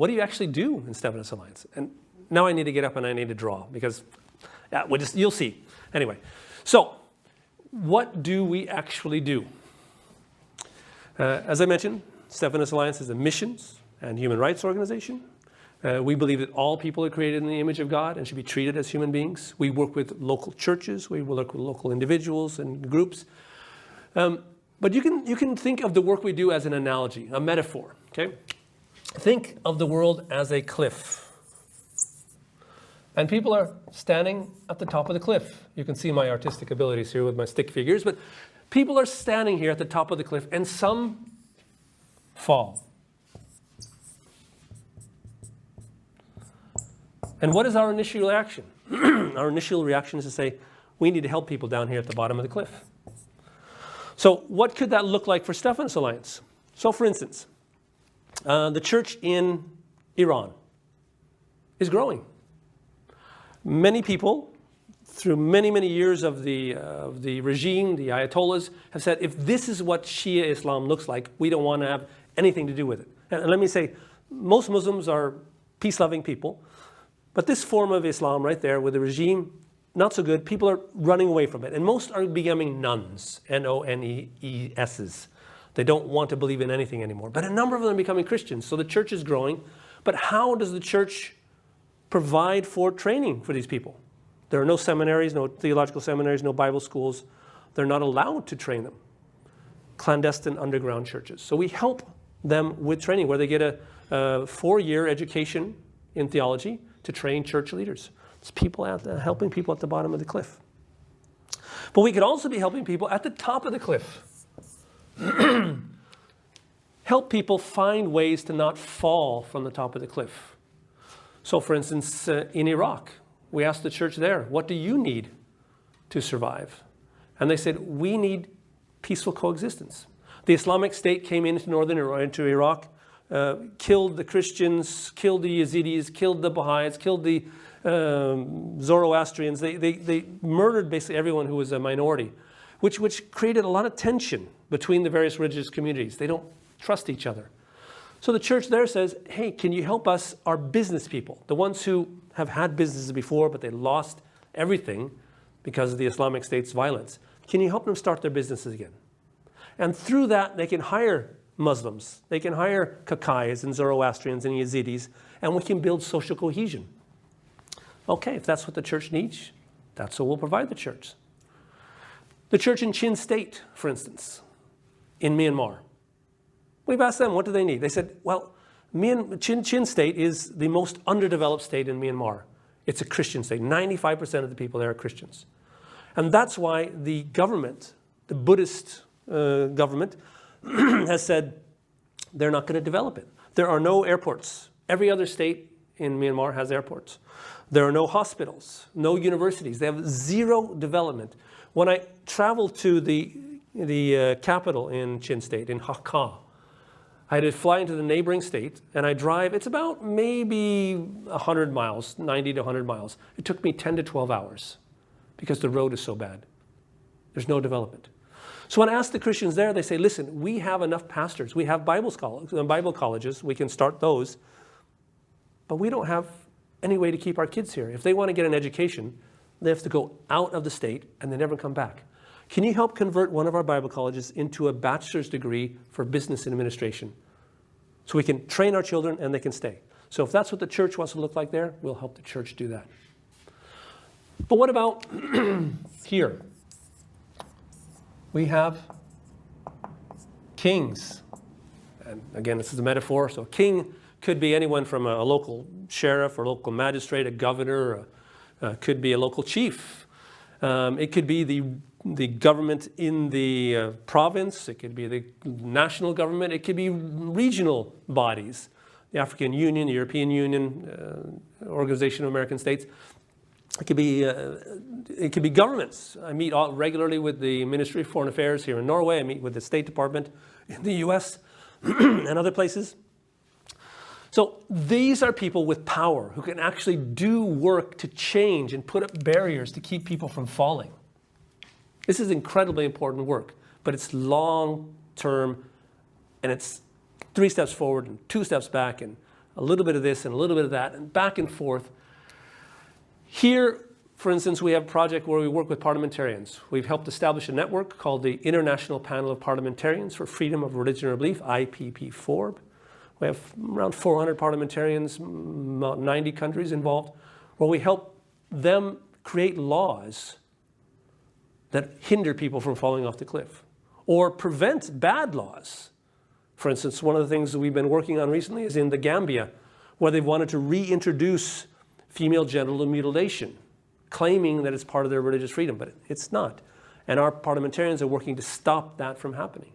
what do you actually do in Stefanus Alliance? And now I need to get up and I need to draw because you'll see. Anyway, so what do we actually do? As I mentioned, Stefanus Alliance is a missions and human rights organization. We believe that all people are created in the image of God and should be treated as human beings. We work with local churches. We work with local individuals and groups. But you can think of the work we do as an analogy, a metaphor. Okay? Think of the world as a cliff. And people are standing at the top of the cliff. You can see my artistic abilities here with my stick figures. But people are standing here at the top of the cliff, and some fall. And what is our initial reaction? Our initial reaction is to say, we need to help people down here at the bottom of the cliff. So what could that look like for Stefanus Alliance? So for instance, the church in Iran is growing. Many people, through many, many years of the regime, the Ayatollahs, have said, if this is what Shia Islam looks like, we don't want to have anything to do with it. And let me say, most Muslims are peace-loving people, but this form of Islam right there with the regime, not so good. People are running away from it. And most are becoming nuns, N-O-N-E-E-S's. They don't want to believe in anything anymore. But a number of them are becoming Christians. So the church is growing. But how does the church provide for training for these people? There are no seminaries, no theological seminaries, no Bible schools. They're not allowed to train them. Clandestine underground churches. So we help them with training where they get a 4-year education in theology to train church leaders. It's people helping people at the bottom of the cliff. But we could also be helping people at the top of the cliff. Help people find ways to not fall from the top of the cliff. So for instance, in Iraq, we asked the church there, what do you need to survive? And they said, we need peaceful coexistence. The Islamic State came into Iraq, killed the Christians, killed the Yazidis, killed the Baha'is, killed the Zoroastrians. They murdered basically everyone who was a minority, which created a lot of tension between the various religious communities. They don't trust each other. So the church there says, hey, can you help us, our business people, the ones who have had businesses before, but they lost everything because of the Islamic State's violence. Can you help them start their businesses again? And through that, they can hire Muslims. They can hire Kakais and Zoroastrians and Yazidis, and we can build social cohesion. Okay, if that's what the church needs, that's what we'll provide the church. The church in Chin State, for instance, in Myanmar. We've asked them, what do they need? They said, well, Chin State is the most underdeveloped state in Myanmar. It's a Christian state. 95% of the people there are Christians. And that's why the government, the Buddhist government, has said they're not going to develop it. There are no airports. Every other state in Myanmar has airports. There are no hospitals, no universities. They have zero development. When I traveled to the capital in Chin State, in Hakka, I had to fly into the neighboring state, and I drive. It's about maybe 100 miles, 90 to 100 miles. It took me 10 to 12 hours because the road is so bad. There's no development. So when I ask the Christians there, they say, listen, we have enough pastors. We have Bible colleges. We can start those. But we don't have any way to keep our kids here. If they want to get an education, they have to go out of the state and they never come back. Can you help convert one of our Bible colleges into a bachelor's degree for business administration? So we can train our children and they can stay. So if that's what the church wants to look like there, we'll help the church do that. But what about here? We have kings. And again, this is a metaphor. So a king could be anyone from a local sheriff or local magistrate, a governor, could be a local chief. It could be the government in the province. It could be the national government. It could be regional bodies, the African Union, the European Union, Organization of American States. It could be governments. I meet regularly with the Ministry of Foreign Affairs here in Norway. I meet with the State Department in the US and other places. So these are people with power who can actually do work to change and put up barriers to keep people from falling. This is incredibly important work, but it's long term and it's 3 steps forward and 2 steps back and a little bit of this and a little bit of that, and back and forth. Here, for instance, we have a project where we work with parliamentarians. We've helped establish a network called the International Panel of Parliamentarians for Freedom of Religion or Belief, IPP4. We have around 400 parliamentarians, about 90 countries involved, where we help them create laws that hinder people from falling off the cliff or prevent bad laws. For instance, one of the things that we've been working on recently is in the Gambia, where they've wanted to reintroduce female genital mutilation, claiming that it's part of their religious freedom, but it's not. And our parliamentarians are working to stop that from happening.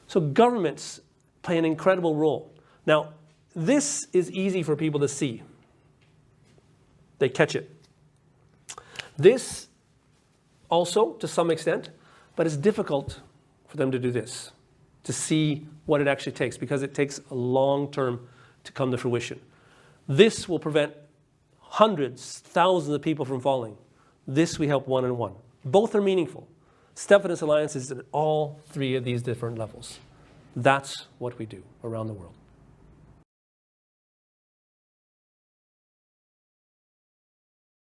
So governments play an incredible role. Now, this is easy for people to see. They catch it. This also, to some extent, but it's difficult for them to do this, to see what it actually takes, because it takes a long term to come to fruition. This will prevent hundreds, thousands of people from falling. This we help one-on-one. Both are meaningful. Stefanus Alliance is at all three of these different levels. That's what we do around the world.